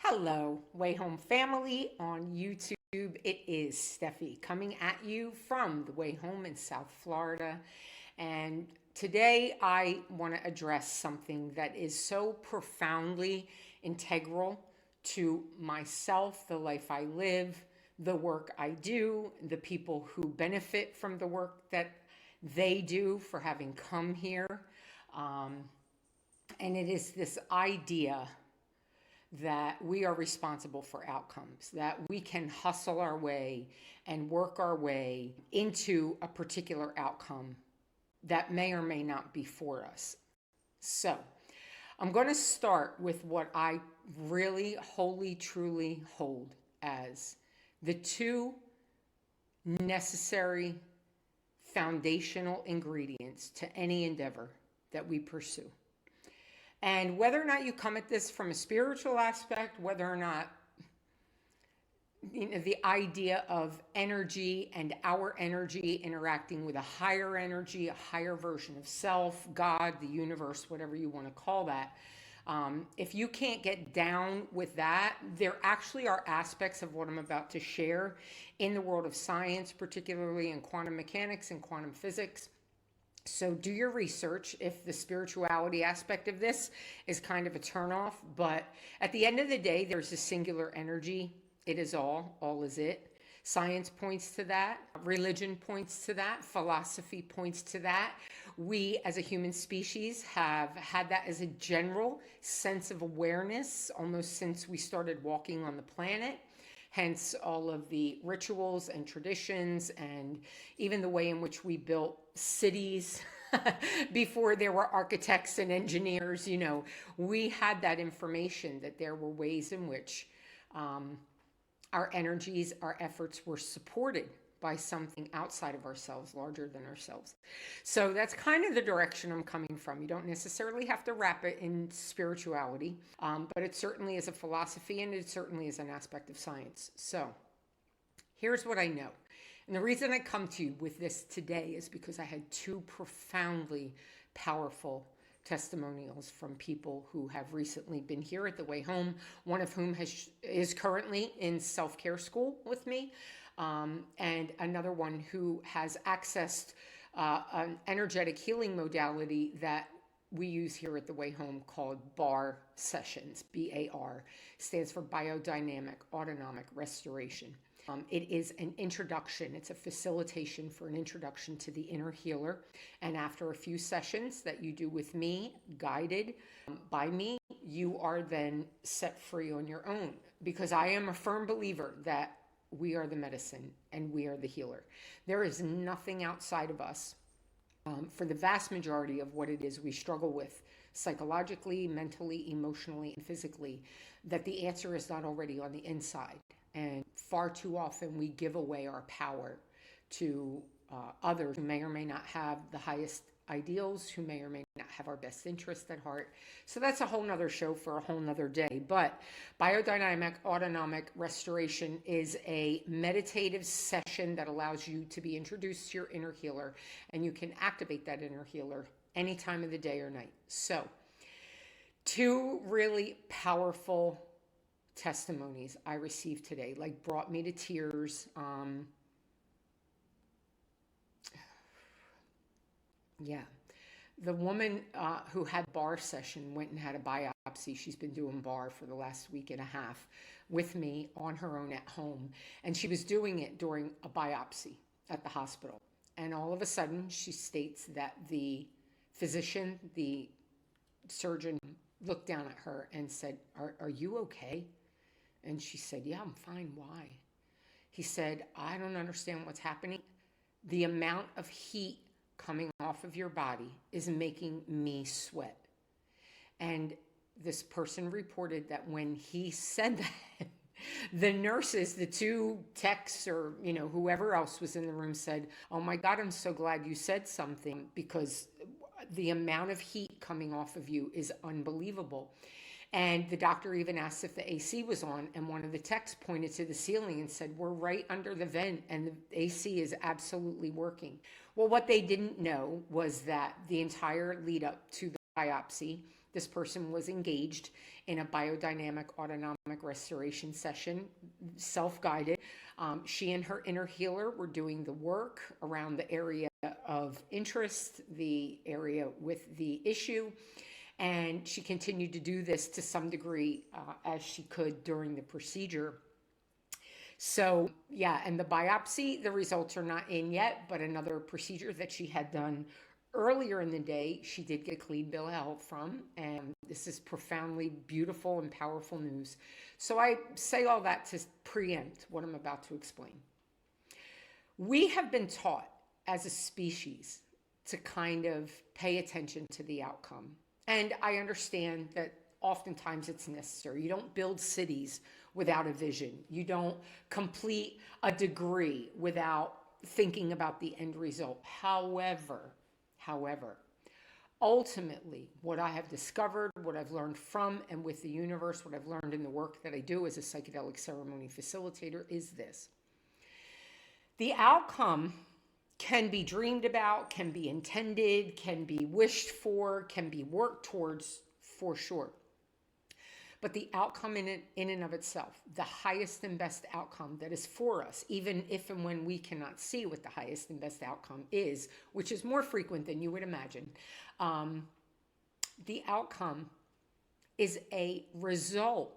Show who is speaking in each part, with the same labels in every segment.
Speaker 1: Hello, Way Home family on YouTube. It is Steffi coming at you from the Way Home in South Florida. And today I want to address something that is so profoundly integral to myself, the life I live, the work I do, the people who benefit from the work that they do for having come here. Um, and it is this idea that we are responsible for outcomes, that we can hustle our way and work our way into a particular outcome that may or may not be for us. So, I'm going to start with what I really, wholly, truly hold as the two necessary foundational ingredients to any endeavor that we pursue. And whether or not you come at this from a spiritual aspect, whether or not the idea of energy and our energy interacting with a higher energy, a higher version of self, God, the universe, whatever you want to call that. If you can't get down with that, there actually are aspects of what I'm about to share in the world of science, particularly in quantum mechanics and quantum physics. So do your research if the spirituality aspect of this is kind of a turnoff. But at the end of the day, there's a singular energy. It is all is it. Science points to that. Religion points to that. Philosophy points to that. We as a human species have had that as a general sense of awareness almost since we started walking on the planet. Hence all of the rituals and traditions and even the way in which we built cities before there were architects and engineers. We had that information that there were ways in which our energies, our efforts were supported by something outside of ourselves, larger than ourselves. So that's kind of the direction I'm coming from. You don't necessarily have to wrap it in spirituality, but it certainly is a philosophy and it certainly is an aspect of science. So here's what I know. And the reason I come to you with this today is because I had two profoundly powerful testimonials from people who have recently been here at the Way Home, one of whom is currently in self-care school with me, and another one who has accessed an energetic healing modality that we use here at the Way Home called BAR sessions. BAR stands for Biodynamic Autonomic Restoration. It is an introduction. It's a facilitation for an introduction to the inner healer. And after a few sessions that you do with me, guided by me, you are then set free on your own. Because I am a firm believer that we are the medicine and we are the healer. There is nothing outside of us for the vast majority of what it is we struggle with psychologically, mentally, emotionally, and physically, that the answer is not already on the inside. And far too often we give away our power to others who may or may not have the highest ideals, who may or may not have our best interest at heart. So that's a whole nother show for a whole nother day. But biodynamic autonomic restoration is a meditative session that allows you to be introduced to your inner healer, and you can activate that inner healer any time of the day or night. So two really powerful testimonies I received today, brought me to tears. Yeah. The woman who had BAR session went and had a biopsy. She's been doing BAR for the last week and a half with me on her own at home. And she was doing it during a biopsy at the hospital. And all of a sudden, she states that the physician, the surgeon, looked down at her and said, are you okay? And she said, yeah, I'm fine. Why? He said, I don't understand what's happening. The amount of heat coming off of your body is making me sweat. And this person reported that when he said that, the nurses, the two techs or, whoever else was in the room said, oh my God, I'm so glad you said something because the amount of heat coming off of you is unbelievable. And the doctor even asked if the AC was on, and one of the techs pointed to the ceiling and said, we're right under the vent and the AC is absolutely working. Well, what they didn't know was that the entire lead up to the biopsy, This person was engaged in a biodynamic autonomic restoration session, self-guided. She and her inner healer were doing the work around the area of interest, the area with the issue. And she continued to do this to some degree as she could during the procedure. So yeah, and the biopsy, the results are not in yet, but another procedure that she had done earlier in the day, she did get a clean bill of health from, and this is profoundly beautiful and powerful news. So I say all that to preempt what I'm about to explain. We have been taught as a species to kind of pay attention to the outcome. And I understand that oftentimes it's necessary. You don't build cities without a vision. You don't complete a degree without thinking about the end result. However, ultimately, what I have discovered, what I've learned from and with the universe, what I've learned in the work that I do as a psychedelic ceremony facilitator is this. The outcome can be dreamed about, can be intended, can be wished for, can be worked towards, for sure. But the outcome in and of itself, the highest and best outcome that is for us, even if and when we cannot see what the highest and best outcome is, which is more frequent than you would imagine, the outcome is a result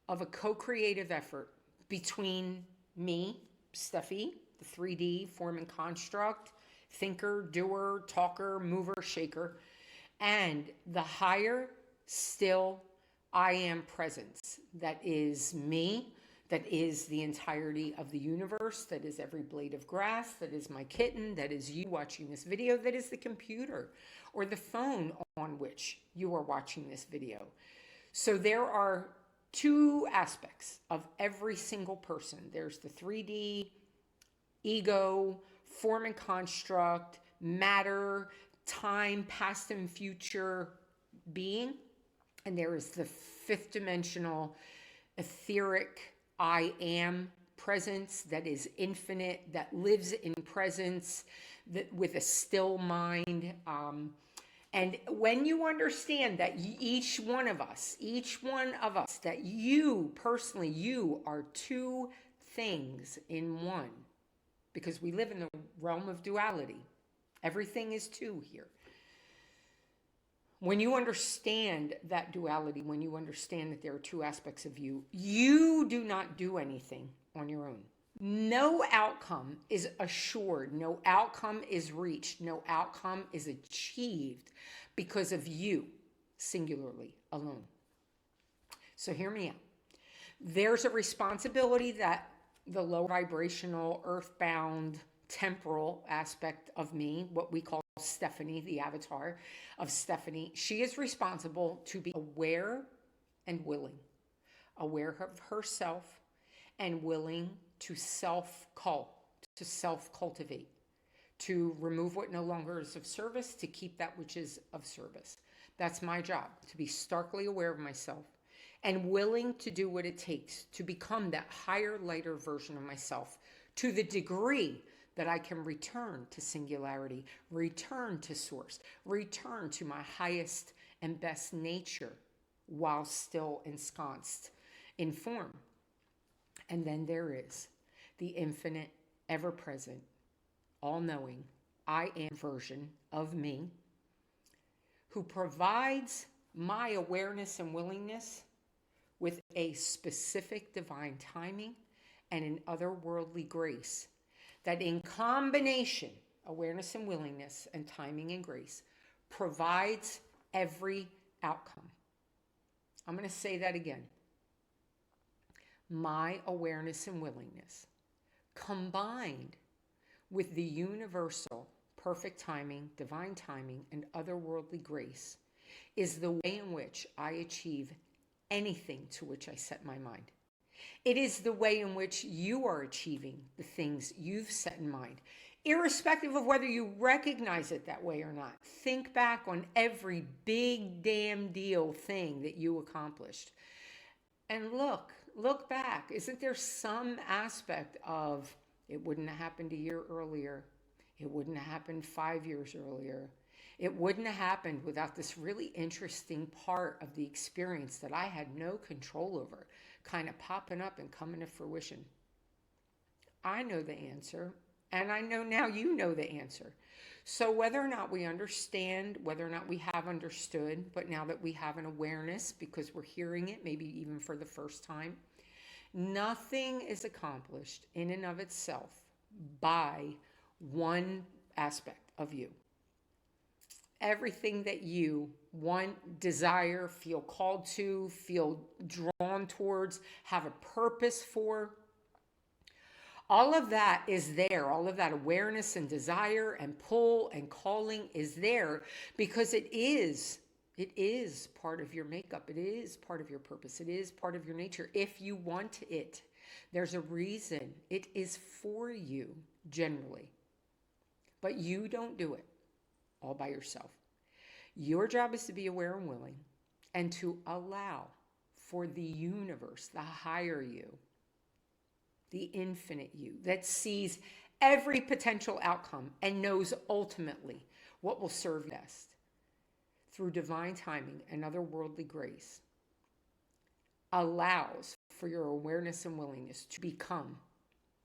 Speaker 1: of a co-creative effort between me, Steffi, the 3D form and construct, thinker, doer, talker, mover, shaker, and the higher, still, I am presence. That is me. That is the entirety of the universe. That is every blade of grass. That is my kitten. That is you watching this video. That is the computer or the phone on which you are watching this video. So there are two aspects of every single person. There's the 3D, ego, form and construct, matter, time, past and future being. And there is the fifth dimensional, etheric, I am presence that is infinite, that lives in presence, that with a still mind. And when you understand that each one of us, that you personally, you are two things in one, because we live in the realm of duality. Everything is two here. When you understand that duality, when you understand that there are two aspects of you, you do not do anything on your own. No outcome is assured. No outcome is reached. No outcome is achieved because of you, singularly, alone. So hear me out. There's a responsibility that the low vibrational, earthbound, temporal aspect of me, what we call Stephanie, the avatar of Stephanie, she is responsible to be aware and willing, aware of herself and willing to self-cultivate, to remove what no longer is of service, to keep that which is of service. That's my job, to be starkly aware of myself and willing to do what it takes to become that higher, lighter version of myself to the degree that I can return to singularity, return to source, return to my highest and best nature while still ensconced in form. And then there is the infinite, ever-present, all-knowing, I am version of me who provides my awareness and willingness with a specific divine timing and an otherworldly grace that in combination, awareness and willingness and timing and grace, provides every outcome. I'm going to say that again. My awareness and willingness, combined with the universal perfect timing, divine timing, and otherworldly grace, is the way in which I achieve anything to which I set my mind. It is the way in which you are achieving the things you've set in mind, irrespective of whether you recognize it that way or not. Think back on every big damn deal thing that you accomplished. And look back. Isn't there some aspect of it wouldn't have happened a year earlier? It wouldn't have happened 5 years earlier. It wouldn't have happened without this really interesting part of the experience that I had no control over, kind of popping up and coming to fruition. I know the answer, and I know now you know the answer. So whether or not we understand, whether or not we have understood, but now that we have an awareness because we're hearing it, maybe even for the first time, nothing is accomplished in and of itself by one aspect of you. Everything that you want, desire, feel called to, feel drawn towards, have a purpose for, all of that is there. All of that awareness and desire and pull and calling is there because it is part of your makeup. It is part of your purpose. It is part of your nature. If you want it, there's a reason. It is for you generally, but you don't do it all by yourself. Your job is to be aware and willing and to allow for the universe, the higher you, the infinite you that sees every potential outcome and knows ultimately what will serve best through divine timing and otherworldly grace, allows for your awareness and willingness to become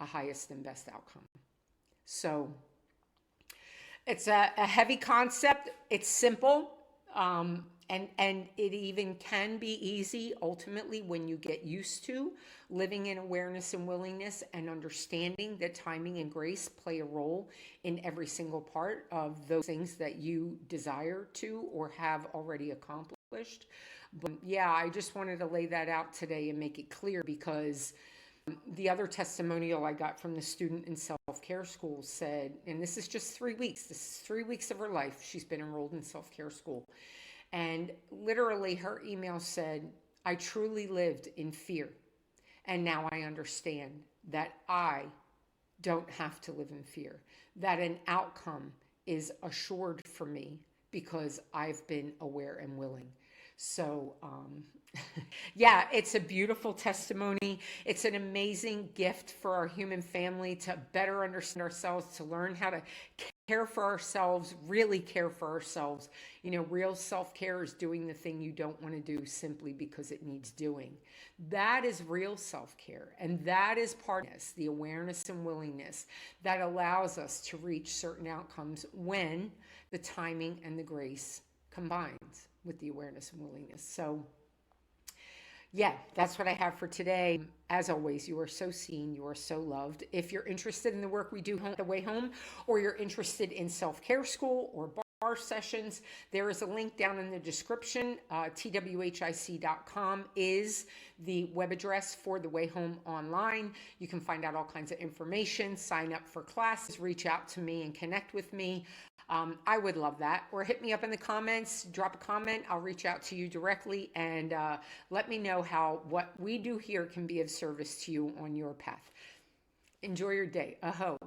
Speaker 1: a highest and best outcome. So it's a heavy concept. It's simple. And it even can be easy ultimately when you get used to living in awareness and willingness and understanding that timing and grace play a role in every single part of those things that you desire to or have already accomplished. But yeah, I just wanted to lay that out today and make it clear because the other testimonial I got from the student in self-care school said, and this is just 3 weeks, this is 3 weeks of her life. She's been enrolled in self-care school. And literally her email said, I truly lived in fear. And now I understand that I don't have to live in fear, that an outcome is assured for me because I've been aware and willing. So, yeah, it's a beautiful testimony. It's an amazing gift for our human family to better understand ourselves, to learn how to care for ourselves, really care for ourselves. You know, real self-care is doing the thing you don't want to do simply because it needs doing. That is real self-care. And that is part of this, the awareness and willingness that allows us to reach certain outcomes when the timing and the grace combines with the awareness and willingness. So yeah, that's what I have for today. As always, you are so seen, you are so loved. If you're interested in the work we do the way home, or you're interested in self-care school or bar sessions, there is a link down in the description. twhic.com is the web address for the way home online. You can find out all kinds of information, sign up for classes, reach out to me and connect with me. I would love that. Or hit me up in the comments, drop a comment. I'll reach out to you directly and let me know how what we do here can be of service to you on your path. Enjoy your day. Aho.